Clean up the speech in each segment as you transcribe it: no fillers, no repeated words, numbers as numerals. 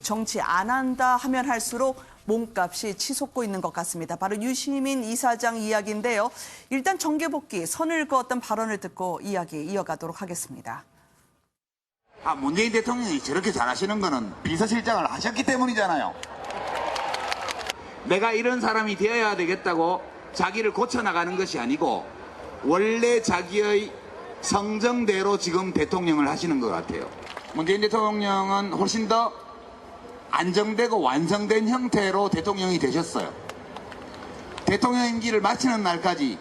정치 안 한다 하면 할수록 몸값이 치솟고 있는 것 같습니다. 바로 유시민 이사장 이야기인데요. 일단 정계복귀 선을 그었던 발언을 듣고 이야기 이어가도록 하겠습니다. 문재인 대통령이 저렇게 잘하시는 거는 비서실장을 하셨기 때문이잖아요. 내가 이런 사람이 되어야 되겠다고 자기를 고쳐나가는 것이 아니고 원래 자기의 성정대로 지금 대통령을 하시는 것 같아요. 문재인 대통령은 훨씬 더 안정되고 완성된 형태로 대통령이 되셨어요. 대통령 임기를 마치는 날까지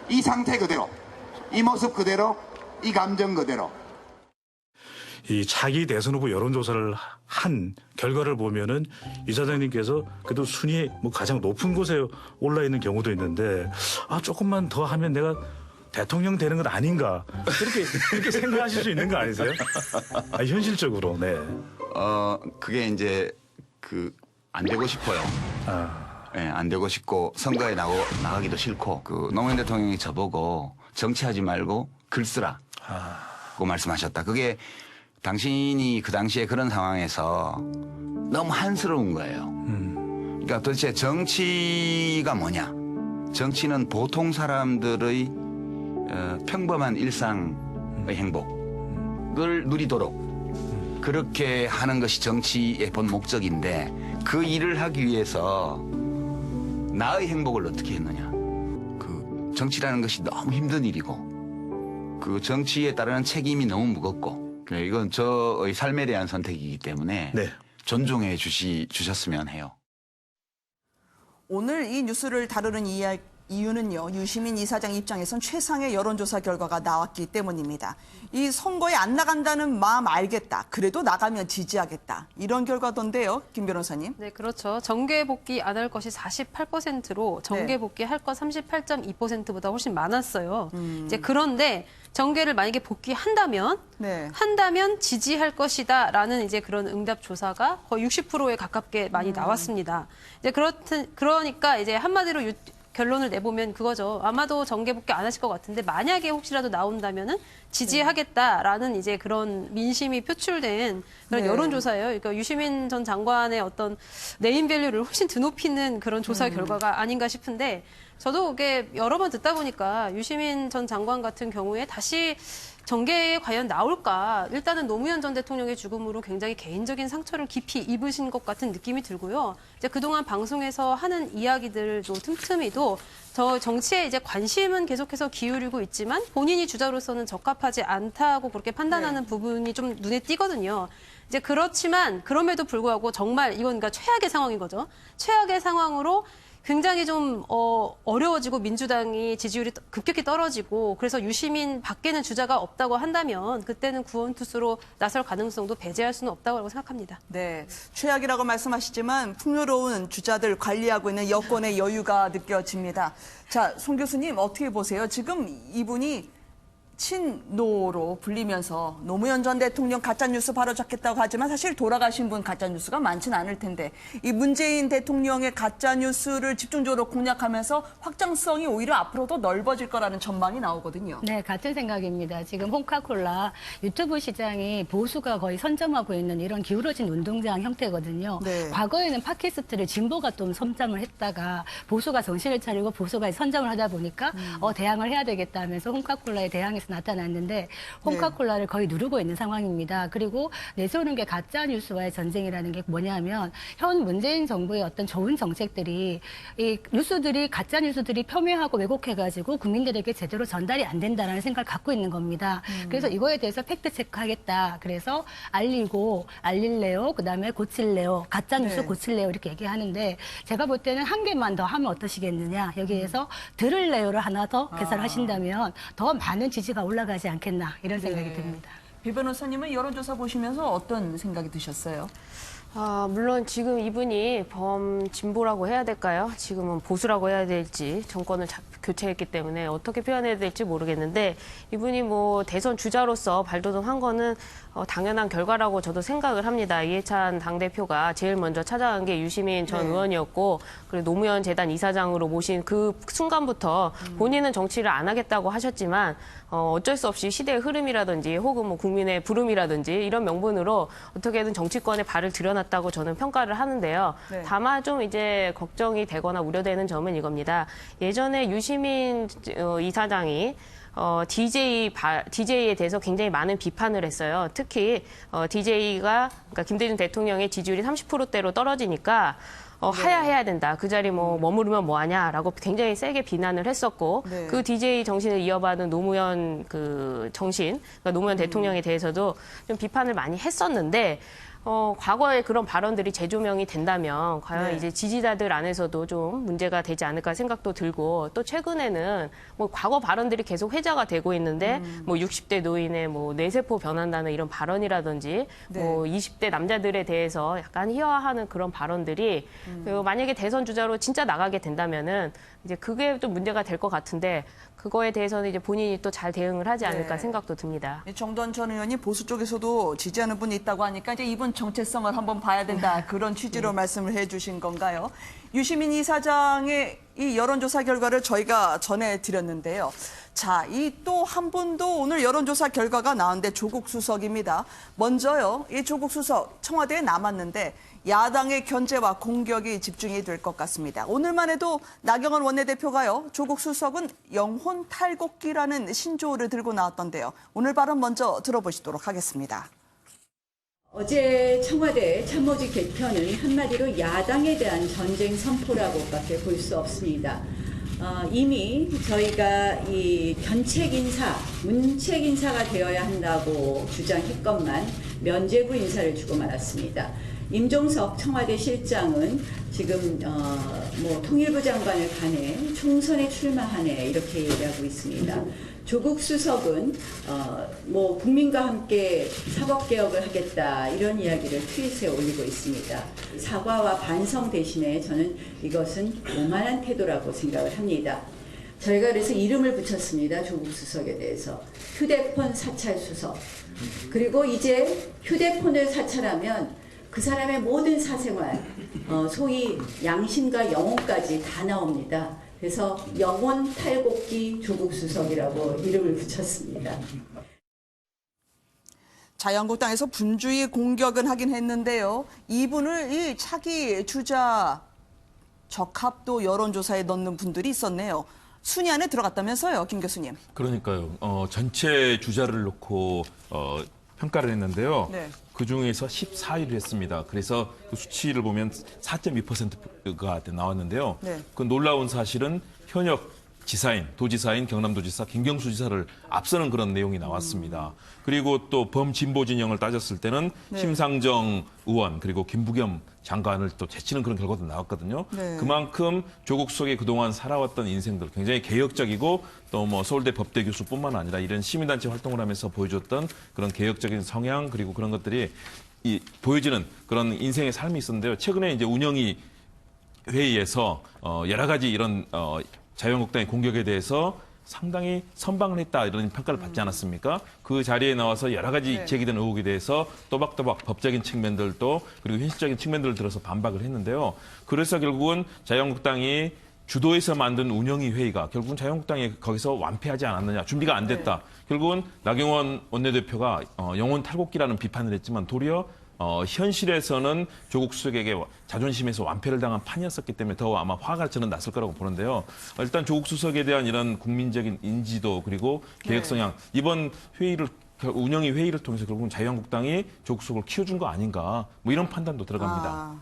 이 상태 그대로, 이 모습 그대로, 이 감정 그대로. 이 차기 대선 후보 여론조사를 한 결과를 보면은 이사장님께서 그래도 순위에 가장 높은 곳에 올라 있는 경우도 있는데 조금만 더 하면 내가 대통령 되는 건 아닌가 그렇게 생각하실 수 있는 거 아니세요? 현실적으로 네. 그게 이제 안 되고 싶어요. 네, 안 되고 싶고 선거에 나가기도 싫고 노무현 대통령이 저보고 정치하지 말고 글 쓰라고 말씀하셨다. 그게 당신이 그 당시에 그런 상황에서 너무 한스러운 거예요. 그러니까 도대체 정치가 뭐냐? 정치는 보통 사람들의 평범한 일상의 행복을 누리도록 그렇게 하는 것이 정치의 본 목적인데 그 일을 하기 위해서 나의 행복을 어떻게 했느냐. 정치라는 것이 너무 힘든 일이고 정치에 따르는 책임이 너무 무겁고 이건 저의 삶에 대한 선택이기 때문에 네. 존중해 주셨으면 해요. 오늘 이 뉴스를 다루는 이유는요. 유시민 이사장 입장에선 최상의 여론조사 결과가 나왔기 때문입니다. 이 선거에 안 나간다는 마음 알겠다. 그래도 나가면 지지하겠다. 이런 결과던데요. 김 변호사님. 네, 그렇죠. 정계 복귀 안 할 것이 48%로 정계 복귀 할 것 38.2%보다 훨씬 많았어요. 이제 그런데 정계를 만약에 복귀한다면 지지할 것이다라는 이제 그런 응답 조사가 거의 60%에 가깝게 많이 나왔습니다. 이제 그러니까 이제 한마디로 결론을 내보면 그거죠. 아마도 정계 복귀 안 하실 것 같은데 만약에 혹시라도 나온다면은 지지하겠다라는 이제 그런 민심이 표출된 그런 여론조사예요. 그러니까 유시민 전 장관의 어떤 네임밸류를 훨씬 드높이는 그런 조사 결과가 아닌가 싶은데 저도 이게 여러 번 듣다 보니까 유시민 전 장관 같은 경우에 다시 정계에 과연 나올까? 일단은 노무현 전 대통령의 죽음으로 굉장히 개인적인 상처를 깊이 입으신 것 같은 느낌이 들고요. 이제 그동안 방송에서 하는 이야기들도 틈틈이도 저 정치에 이제 관심은 계속해서 기울이고 있지만 본인이 주자로서는 적합하지 않다고 그렇게 판단하는 부분이 좀 눈에 띄거든요. 이제 그렇지만 그럼에도 불구하고 정말 이건 그러니까 최악의 상황인 거죠. 최악의 상황으로 굉장히 좀 어려워지고 민주당이 지지율이 급격히 떨어지고 그래서 유시민 밖에는 주자가 없다고 한다면 그때는 구원투수로 나설 가능성도 배제할 수는 없다고 생각합니다. 네, 최악이라고 말씀하시지만 풍요로운 주자들 관리하고 있는 여권의 여유가 느껴집니다. 자, 송 교수님 어떻게 보세요? 지금 이분이 친노로 불리면서 노무현 전 대통령 가짜뉴스 바로잡겠다고 하지만 사실 돌아가신 분 가짜뉴스가 많지는 않을 텐데 이 문재인 대통령의 가짜뉴스를 집중적으로 공략하면서 확장성이 오히려 앞으로도 넓어질 거라는 전망이 나오거든요. 네, 같은 생각입니다. 지금 홍카콜라 유튜브 시장이 보수가 거의 선점하고 있는 이런 기울어진 운동장 형태거든요. 네. 과거에는 팟캐스트를 진보가 좀 선점을 했다가 보수가 정신을 차리고 보수가 선점을 하다 보니까 대항을 해야 되겠다 하면서 홍카콜라에 대항해서 나타났는데 홍카콜라를 거의 누르고 있는 상황입니다. 그리고 내세우는 게 가짜 뉴스와의 전쟁이라는 게 뭐냐면 현 문재인 정부의 어떤 좋은 정책들이 이 뉴스들이 가짜 뉴스들이 폄훼하고 왜곡해가지고 국민들에게 제대로 전달이 안 된다라는 생각을 갖고 있는 겁니다. 그래서 이거에 대해서 팩트 체크하겠다. 그래서 알릴래요, 그다음에 고칠래요, 가짜 뉴스 고칠래요 이렇게 얘기하는데 제가 볼 때는 한 개만 더 하면 어떠시겠느냐. 여기에서 들을래요를 하나 더 개설하신다면 더 많은 지지가 올라가지 않겠나 이런 생각이 듭니다. 비 변호사님은 여론조사 보시면서 어떤 생각이 드셨어요? 물론 지금 이분이 범진보라고 해야 될까요? 지금은 보수라고 해야 될지 정권을 교체했기 때문에 어떻게 표현해야 될지 모르겠는데 이분이 뭐 대선 주자로서 발돋움한 거는 당연한 결과라고 저도 생각을 합니다. 이해찬 당대표가 제일 먼저 찾아간 게 유시민 전 의원이었고 그리고 노무현 재단 이사장으로 모신 그 순간부터 본인은 정치를 안 하겠다고 하셨지만 어쩔 수 없이 시대의 흐름이라든지 혹은 뭐 국민의 부름이라든지 이런 명분으로 어떻게든 정치권에 발을 들여놨다고 저는 평가를 하는데요. 다만 좀 이제 걱정이 되거나 우려되는 점은 이겁니다. 예전에 유시민 이사장이 DJ에 대해서 굉장히 많은 비판을 했어요. 특히 DJ가 그러니까 김대중 대통령의 지지율이 30%대로 떨어지니까 하야해야 된다. 그 자리 머무르면 뭐하냐라고 굉장히 세게 비난을 했었고 그 DJ 정신을 이어받은 노무현 그 정신, 그러니까 노무현 대통령에 대해서도 좀 비판을 많이 했었는데 과거에 그런 발언들이 재조명이 된다면 과연 이제 지지자들 안에서도 좀 문제가 되지 않을까 생각도 들고 또 최근에는 뭐 과거 발언들이 계속 회자가 되고 있는데 뭐 60대 노인의 뭐 뇌세포 변한다는 이런 발언이라든지 뭐 20대 남자들에 대해서 약간 희화화하는 그런 발언들이 그리고 만약에 대선 주자로 진짜 나가게 된다면은 이제 그게 좀 문제가 될 것 같은데 그거에 대해서는 이제 본인이 또 잘 대응을 하지 않을까 생각도 듭니다. 정도원 전 의원이 보수 쪽에서도 지지하는 분이 있다고 하니까 이제 이분 정체성을 한번 봐야 된다. 그런 취지로 말씀을 해주신 건가요? 유시민 이사장의 이 여론조사 결과를 저희가 전해드렸는데요. 자, 이 또 한 분도 오늘 여론조사 결과가 나왔는데 조국 수석입니다. 먼저요, 이 조국 수석 청와대에 남았는데 야당의 견제와 공격이 집중이 될 것 같습니다. 오늘만 해도 나경원 원내대표가요, 조국 수석은 영혼 탈곡기라는 신조어를 들고 나왔던데요. 오늘 발언 먼저 들어보시도록 하겠습니다. 어제 청와대 참모직 개편은 한마디로 야당에 대한 전쟁 선포라고밖에 볼 수 없습니다. 이미 저희가 이 견책 인사, 문책 인사가 되어야 한다고 주장했건만 면죄부 인사를 주고 말았습니다. 임종석 청와대 실장은 지금 통일부 장관을 간해 총선에 출마하네 이렇게 얘기하고 있습니다. 조국 수석은 국민과 함께 사법개혁을 하겠다 이런 이야기를 트윗에 올리고 있습니다. 사과와 반성 대신에 저는 이것은 오만한 태도라고 생각을 합니다. 저희가 그래서 이름을 붙였습니다. 조국 수석에 대해서. 휴대폰 사찰 수석. 그리고 이제 휴대폰을 사찰하면 그 사람의 모든 사생활, 소위 양심과 영혼까지 다 나옵니다. 그래서 영혼 탈곡기 조국 수석이라고 이름을 붙였습니다. 자유한국당에서 분주히 공격은 하긴 했는데요. 이분을 이 차기 주자 적합도 여론조사에 넣는 분들이 있었네요. 순위 안에 들어갔다면서요, 김 교수님. 그러니까요. 전체 주자를 놓고 평가를 했는데요. 그 중에서 14위를 했습니다. 그래서 그 수치를 보면 4.2%가 나왔는데요. 그 놀라운 사실은 현역 지사인, 도지사인 경남도지사 김경수 지사를 앞서는 그런 내용이 나왔습니다. 그리고 또 범진보 진영을 따졌을 때는 심상정 의원 그리고 김부겸 장관을 또 제치는 그런 결과도 나왔거든요. 그만큼 조국 수석이 그동안 살아왔던 인생들 굉장히 개혁적이고 또 뭐 서울대 법대 교수뿐만 아니라 이런 시민단체 활동을 하면서 보여줬던 그런 개혁적인 성향 그리고 그런 것들이 보여지는 그런 인생의 삶이 있었는데요. 최근에 이제 운영위 회의에서 여러 가지 이런 자유한국당의 공격에 대해서 상당히 선방을 했다 이런 평가를 받지 않았습니까? 그 자리에 나와서 여러 가지 제기된 의혹에 대해서 또박또박 법적인 측면들도 그리고 현실적인 측면들을 들어서 반박을 했는데요. 그래서 결국은 자유한국당이 주도해서 만든 운영위 회의가 결국은 자유한국당이 거기서 완패하지 않았느냐, 준비가 안 됐다. 결국은 나경원 원내대표가 영혼 탈곡기라는 비판을 했지만 도리어 현실에서는 조국 수석에게 자존심에서 완패를 당한 판이었었기 때문에 더 아마 화가 저는 났을 거라고 보는데요. 일단 조국 수석에 대한 이런 국민적인 인지도 그리고 개혁 성향 이번 회의를 운영위 회의를 통해서 결국은 자유한국당이 조국 수석을 키워준 거 아닌가 뭐 이런 판단도 들어갑니다.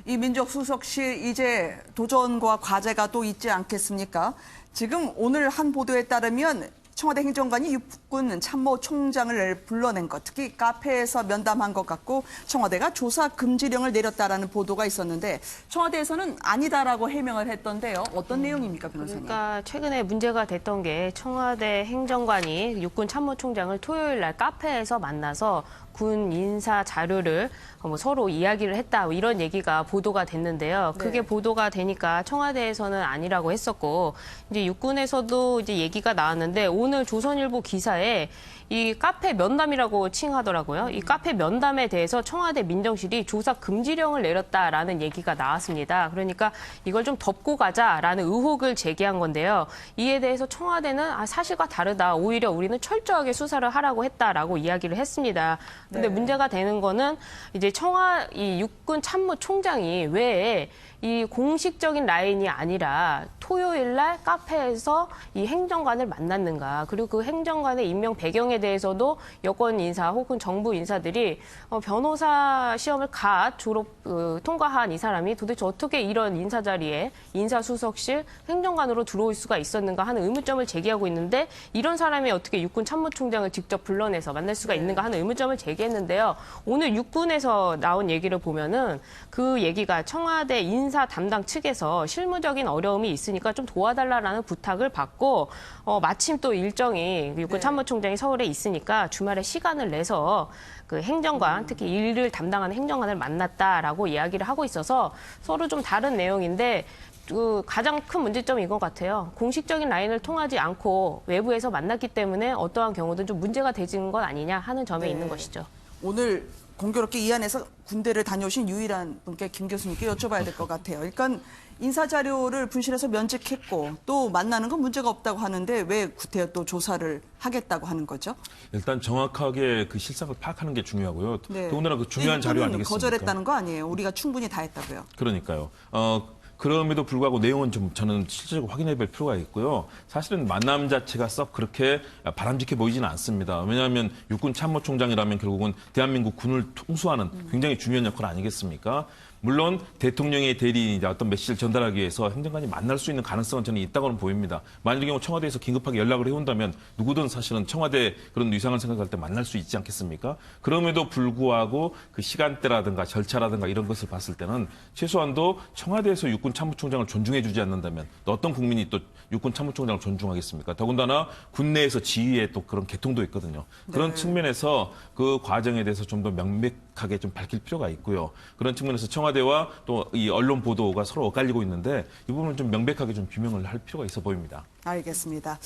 이 민정수석실 이제 도전과 과제가 또 있지 않겠습니까? 지금 오늘 한 보도에 따르면 청와대 행정관이 육군 참모총장을 불러낸 것, 특히 카페에서 면담한 것 같고 청와대가 조사 금지령을 내렸다라는 보도가 있었는데 청와대에서는 아니다라고 해명을 했던데요. 어떤 내용입니까, 변호사님? 그러니까 최근에 문제가 됐던 게 청와대 행정관이 육군 참모총장을 토요일 날 카페에서 만나서 군 인사 자료를 뭐 서로 이야기를 했다 이런 얘기가 보도가 됐는데요. 그게 보도가 되니까 청와대에서는 아니라고 했었고 이제 육군에서도 이제 얘기가 나왔는데 오늘 조선일보 기사에 이 카페 면담이라고 칭하더라고요. 이 카페 면담에 대해서 청와대 민정실이 조사 금지령을 내렸다라는 얘기가 나왔습니다. 그러니까 이걸 좀 덮고 가자라는 의혹을 제기한 건데요. 이에 대해서 청와대는 사실과 다르다. 오히려 우리는 철저하게 수사를 하라고 했다라고 이야기를 했습니다. 근데 문제가 되는 거는 이제 이 육군 참모총장이 왜 이 공식적인 라인이 아니라 토요일 날 카페에서 이 행정관을 만났는가. 그리고 그 행정관의 임명 배경에 대해서도 여권 인사 혹은 정부 인사들이 변호사 시험을 통과한 이 사람이 도대체 어떻게 이런 인사 자리에 인사수석실 행정관으로 들어올 수가 있었는가 하는 의문점을 제기하고 있는데 이런 사람이 어떻게 육군 참모총장을 직접 불러내서 만날 수가 있는가 하는 의문점을 제기했는데요. 오늘 육군에서 나온 얘기를 보면은 그 얘기가 청와대 인사 담당 측에서 실무적인 어려움이 있으니까 좀 도와달라라는 부탁을 받고 마침 또 일정이 육군 참모총장이 서울에 있으니까 주말에 시간을 내서 그 행정관, 특히 일을 담당하는 행정관을 만났다라고 이야기를 하고 있어서 서로 좀 다른 내용인데 그 가장 큰 문제점이 이거 같아요. 공식적인 라인을 통하지 않고 외부에서 만났기 때문에 어떠한 경우든 좀 문제가 되는 건 아니냐 하는 점에 있는 것이죠. 오늘 공교롭게 이 안에서 군대를 다녀오신 유일한 분께 김 교수님께 여쭤봐야 될 것 같아요. 그러니까 인사 자료를 분실해서 면직했고 또 만나는 건 문제가 없다고 하는데 왜 구태여 또 조사를 하겠다고 하는 거죠? 일단 정확하게 그 실상을 파악하는 게 중요하고요. 더군다나 그 중요한 자료 아니겠습니까? 거절했다는 거 아니에요. 우리가 충분히 다 했다고요. 그러니까요. 그럼에도 불구하고 내용은 좀 저는 실질적으로 확인해 볼 필요가 있고요. 사실은 만남 자체가 썩 그렇게 바람직해 보이지는 않습니다. 왜냐하면 육군 참모총장이라면 결국은 대한민국 군을 통수하는 굉장히 중요한 역할 아니겠습니까? 물론 대통령의 대리인이자 어떤 메시지를 전달하기 위해서 행정관이 만날 수 있는 가능성은 저는 있다고는 보입니다. 만일 경우 청와대에서 긴급하게 연락을 해온다면 누구든 사실은 청와대 그런 위상을 생각할 때 만날 수 있지 않겠습니까? 그럼에도 불구하고 그 시간대라든가 절차라든가 이런 것을 봤을 때는 최소한도 청와대에서 육군 참모총장을 존중해 주지 않는다면 어떤 국민이 또 육군 참모총장을 존중하겠습니까? 더군다나 군내에서 지휘의 또 그런 계통도 있거든요. 그런 측면에서 그 과정에 대해서 좀 더 명백하게 좀 밝힐 필요가 있고요. 그런 측면에서 청와대와 또 이 언론 보도가 서로 엇갈리고 있는데 이 부분은 좀 명백하게 좀 규명을 할 필요가 있어 보입니다. 알겠습니다.